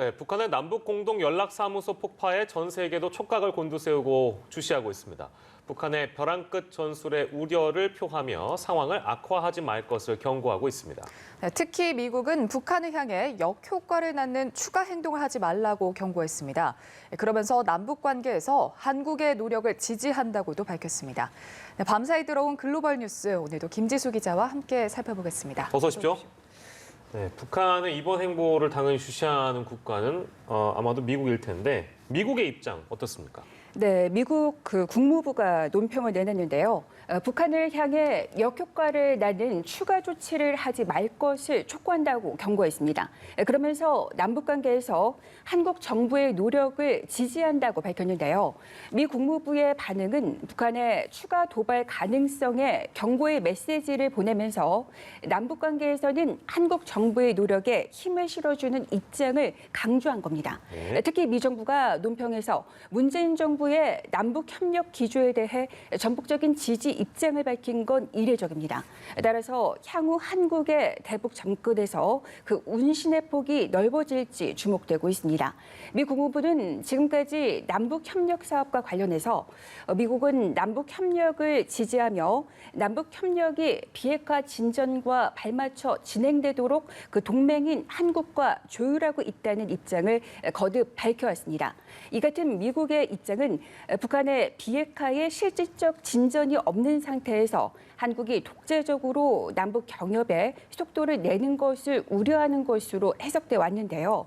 네, 북한의 남북 공동 연락사무소 폭파에 전 세계도 촉각을 곤두세우고 주시하고 있습니다. 북한의 벼랑 끝 전술에 우려를 표하며 상황을 악화하지 말 것을 경고하고 있습니다. 네, 특히 미국은 북한을 향해 역효과를 낳는 추가 행동을 하지 말라고 경고했습니다. 그러면서 남북 관계에서 한국의 노력을 지지한다고도 밝혔습니다. 네, 밤사이 들어온 글로벌 뉴스 오늘도 김지수 기자와 함께 살펴보겠습니다. 어서 오십시오. 네, 북한의 이번 행보를 당연히 주시하는 국가는 아마도 미국일 텐데 미국의 입장 어떻습니까? 네, 미국 국무부가 논평을 내놨는데요. 북한을 향해 역효과를 낳는 추가 조치를 하지 말 것을 촉구한다고 경고했습니다. 그러면서 남북 관계에서 한국 정부의 노력을 지지한다고 밝혔는데요. 미 국무부의 반응은 북한의 추가 도발 가능성에 경고의 메시지를 보내면서 남북 관계에서는 한국 정부의 노력에 힘을 실어주는 입장을 강조한 겁니다. 네. 특히 미 정부가 논평에서 문재인 정부의 남북 협력 기조에 대해 전폭적인 지지 입장을 밝힌 건 이례적입니다. 따라서 향후 한국의 대북 정권에서 그 운신의 폭이 넓어질지 주목되고 있습니다. 미 국무부는 지금까지 남북 협력 사업과 관련해서 미국은 남북 협력을 지지하며 남북 협력이 비핵화 진전과 발맞춰 진행되도록 그 동맹인 한국과 조율하고 있다는 입장을 거듭 밝혀왔습니다. 이 같은 미국의 입장은 북한의 비핵화에 실질적 진전이 없는 상태에서 한국이 독재적으로 남북 경협에 속도를 내는 것을 우려하는 것으로 해석돼 왔는데요.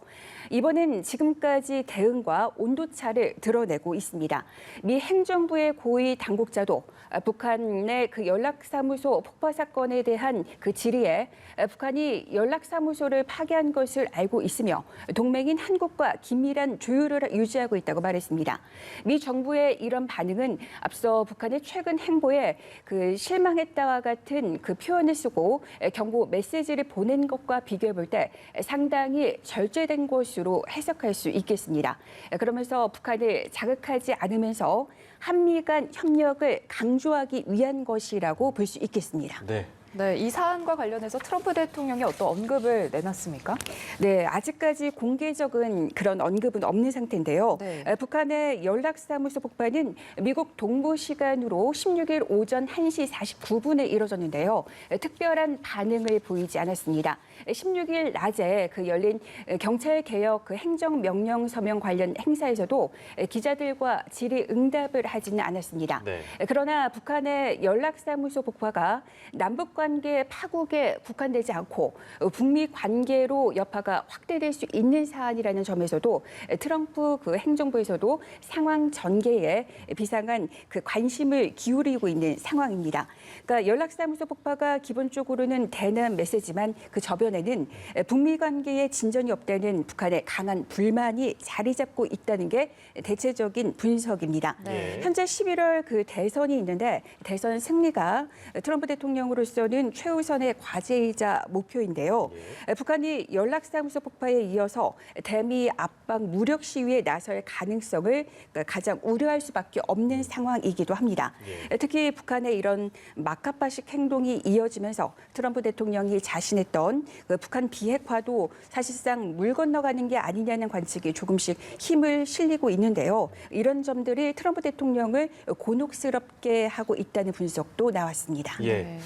이번엔 지금까지 대응과 온도차를 드러내고 있습니다. 미 행정부의 고위 당국자도 북한의 그 연락사무소 폭파 사건에 대한 그 질의에 북한이 연락사무소를 파괴한 것을 알고 있으며 동맹인 한국과 긴밀한 조율을 유지하고 있다고 말했습니다. 미 정부의 이런 반응은 앞서 북한의 최근 행보에 그 실망했다와 같은 그 표현을 쓰고 경고 메시지를 보낸 것과 비교해 볼 때 상당히 절제된 것으로 해석할 수 있겠습니다. 그러면서 북한을 자극하지 않으면서 한미 간 협력을 강조하기 위한 것이라고 볼 수 있겠습니다. 네. 네, 이 사안과 관련해서 트럼프 대통령이 어떤 언급을 내놨습니까? 네, 아직까지 공개적인 그런 언급은 없는 상태인데요. 네. 북한의 연락사무소 폭파는 미국 동부 시간으로 16일 오전 1시 49분에 이뤄졌는데요. 특별한 반응을 보이지 않았습니다. 16일 낮에 그 열린 경찰개혁 그 행정명령 서명 관련 행사에서도 기자들과 질의응답을 하지는 않았습니다. 네. 그러나 북한의 연락사무소 폭파가 남북 관계 파국에 국한되지 않고 북미 관계로 여파가 확대될 수 있는 사안이라는 점에서도 트럼프 그 행정부에서도 상황 전개에 비상한 그 관심을 기울이고 있는 상황입니다. 그러니까 연락사무소 폭파가 기본적으로는 대남 메시지만 그 저변에는 북미 관계에 진전이 없다는 북한의 강한 불만이 자리 잡고 있다는 게 대체적인 분석입니다. 네. 현재 11월 그 대선이 있는데 대선 승리가 트럼프 대통령으로서는 최우선의 과제이자 목표인데요. 북한이 연락사무소 폭파에 이어서 대미 압박 무력 시위에 나설 가능성을 가장 우려할 수밖에 없는 상황이기도 합니다. 특히 북한의 이런 막가파식 행동이 이어지면서 트럼프 대통령이 자신했던 그 북한 비핵화도 사실상 물 건너가는 게 아니냐는 관측이 조금씩 힘을 실리고 있는데요. 이런 점들이 트럼프 대통령을 곤혹스럽게 하고 있다는 분석도 나왔습니다. 예.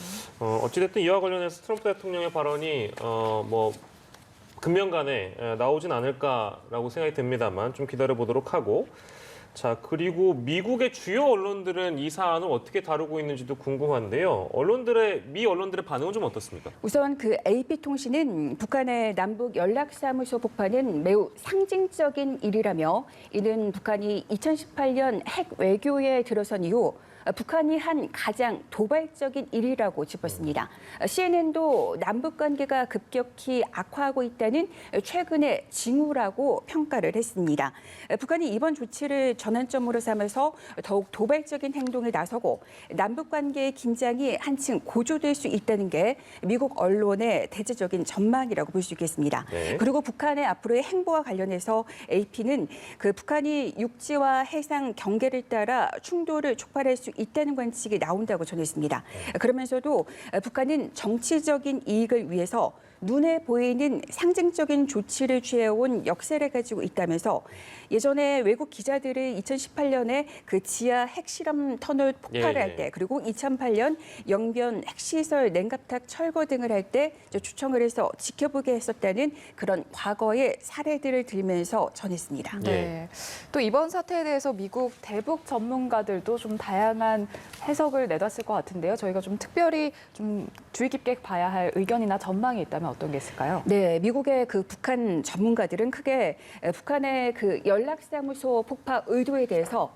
어찌됐든 이와 관련해서 트럼프 대통령의 발언이 금년간에 나오진 않을까라고 생각이 듭니다만 좀 기다려보도록 하고 자 그리고 미국의 주요 언론들은 이 사안을 어떻게 다루고 있는지도 궁금한데요. 미 언론들의 반응은 좀 어떻습니까? 우선 그 AP통신은 북한의 남북 연락사무소 폭파는 매우 상징적인 일이라며 이는 북한이 2018년 핵 외교에 들어선 이후 북한이 한 가장 도발적인 일이라고 짚었습니다. CNN도 남북 관계가 급격히 악화하고 있다는 최근의 징후라고 평가를 했습니다. 북한이 이번 조치를 전환점으로 삼아서 더욱 도발적인 행동에 나서고 남북 관계의 긴장이 한층 고조될 수 있다는 게 미국 언론의 대체적인 전망이라고 볼 수 있겠습니다. 네. 그리고 북한의 앞으로의 행보와 관련해서 AP는 그 북한이 육지와 해상 경계를 따라 충돌을 촉발할 수 있다는 관측이 나온다고 전했습니다. 그러면서도 북한은 정치적인 이익을 위해서 눈에 보이는 상징적인 조치를 취해온 역사를 가지고 있다면서 예전에 외국 기자들이 2018년에 그 지하 핵실험 터널 폭발을 할 때, 그리고 2008년 영변 핵시설 냉각탑 철거 등을 할 때 초청을 해서 지켜보게 했었다는 그런 과거의 사례들을 들면서 전했습니다. 네. 또 이번 사태에 대해서 미국 대북 전문가들도 좀 다양한 해석을 내놨을 것 같은데요. 저희가 좀 특별히 좀 주의 깊게 봐야 할 의견이나 전망이 있다면 어떤 게 있을까요? 네, 미국의 그 북한 전문가들은 크게 북한의 그 연락사무소 폭파 의도에 대해서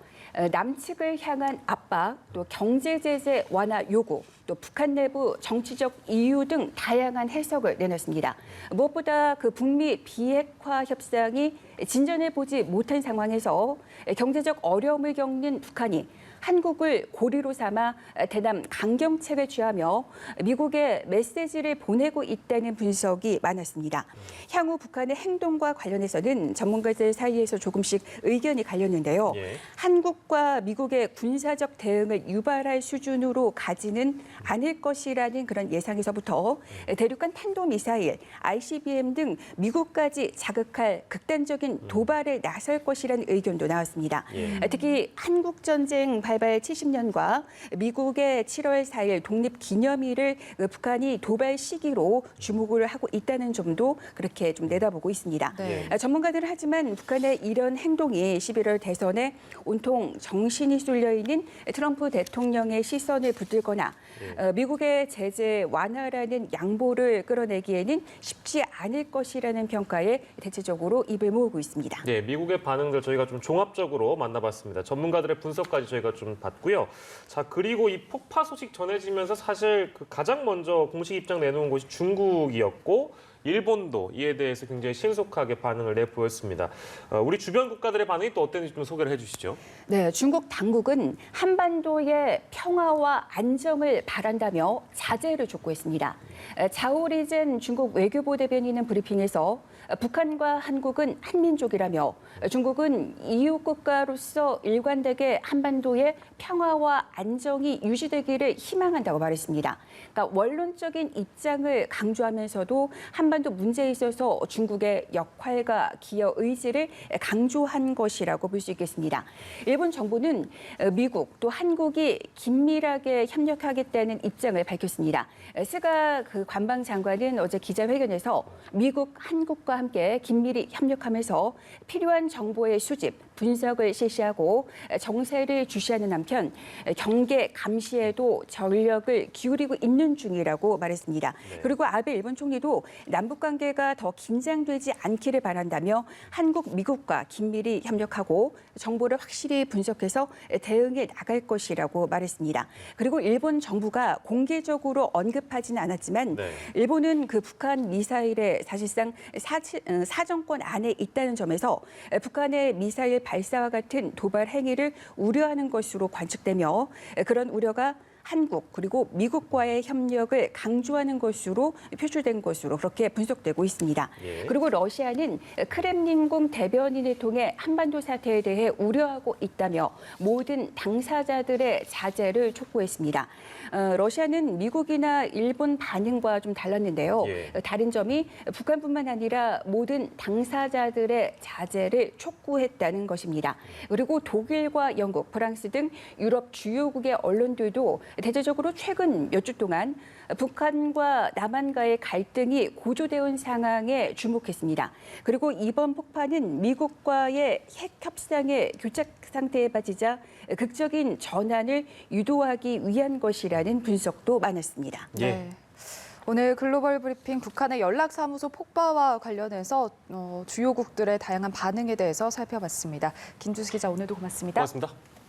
남측을 향한 압박, 또 경제 제재 완화 요구, 또 북한 내부 정치적 이유 등 다양한 해석을 내놨습니다. 무엇보다 그 북미 비핵화 협상이 진전해 보지 못한 상황에서 경제적 어려움을 겪는 북한이 한국을 고리로 삼아 대남 강경책을 취하며 미국에 메시지를 보내고 있다는 분석이 많았습니다. 향후 북한의 행동과 관련해서는 전문가들 사이에서 조금씩 의견이 갈렸는데요. 한국과 미국의 군사적 대응을 유발할 수준으로 가지는 않을 것이라는 그런 예상에서부터 대륙간 탄도미사일, ICBM 등 미국까지 자극할 극단적인 도발에 나설 것이라는 의견도 나왔습니다. 특히 한국전쟁 발발 70년과 미국의 7월 4일 독립기념일을 북한이 도발 시기로 주목을 하고 있다는 점도 그렇게 좀 내다보고 있습니다. 네. 전문가들은 하지만 북한의 이런 행동이 11월 대선에 온통 정신이 쏠려 있는 트럼프 대통령의 시선을 붙들거나 미국의 제재 완화라는 양보를 끌어내기에는 쉽지 않을 것이라는 평가에 대체적으로 입을 모으고 있습니다. 네, 미국의 반응들 저희가 좀 종합적으로 만나봤습니다. 전문가들의 분석까지 저희가 좀 봤고요. 자, 그리고 이 폭파 소식 전해지면서 사실 그 가장 먼저 공식 입장 내놓은 곳이 중국이었고 일본도 이에 대해서 굉장히 신속하게 반응을 내보였습니다. 우리 주변 국가들의 반응이 또 어땠는지 좀 소개를 해주시죠. 네, 중국 당국은 한반도의 평화와 안정을 바란다며 자제를 촉구했습니다. 자오리젠 중국 외교부 대변인은 브리핑에서 북한과 한국은 한민족이라며 중국은 이웃 국가로서 일관되게 한반도의 평화와 안정이 유지되기를 희망한다고 말했습니다. 그러니까 원론적인 입장을 강조하면서도 한반도 문제에 있어서 중국의 역할과 기여 의지를 강조한 것이라고 볼 수 있겠습니다. 일본 정부는 미국 또 한국이 긴밀하게 협력하겠다는 입장을 밝혔습니다. 스가 그 관방장관은 어제 기자회견에서 미국, 한국과 함께 긴밀히 협력하면서 필요한 정보의 수집, 분석을 실시하고 정세를 주시하는 한편 경계 감시에도 전력을 기울이고 있는 중이라고 말했습니다. 그리고 아베 일본 총리도 남북 관계가 더 긴장되지 않기를 바란다며 한국, 미국과 긴밀히 협력하고 정보를 확실히 분석해서 대응해 나갈 것이라고 말했습니다. 그리고 일본 정부가 공개적으로 언급하지는 않았지만 일본은 그 북한 미사일에 사실상 사정권 안에 있다는 점에서 북한의 미사일 발사와 같은 도발 행위를 우려하는 것으로 관측되며 그런 우려가 한국 그리고 미국과의 협력을 강조하는 것으로 표출된 것으로 그렇게 분석되고 있습니다. 그리고 러시아는 크렘린궁 대변인을 통해 한반도 사태에 대해 우려하고 있다며 모든 당사자들의 자제를 촉구했습니다. 러시아는 미국이나 일본 반응과 좀 달랐는데요. 다른 점이 북한뿐만 아니라 모든 당사자들의 자제를 촉구했다는 것입니다. 그리고 독일과 영국, 프랑스 등 유럽 주요국의 언론들도 대체적으로 최근 몇 주 동안 북한과 남한과의 갈등이 고조되어 온 상황에 주목했습니다. 그리고 이번 폭파는 미국과의 핵 협상의 교착 상태에 빠지자 극적인 전환을 유도하기 위한 것이라는 분석도 많았습니다. 네. 오늘 글로벌 브리핑 북한의 연락사무소 폭파와 관련해서 주요국들의 다양한 반응에 대해서 살펴봤습니다. 김주수 기자 오늘도 고맙습니다. 고맙습니다.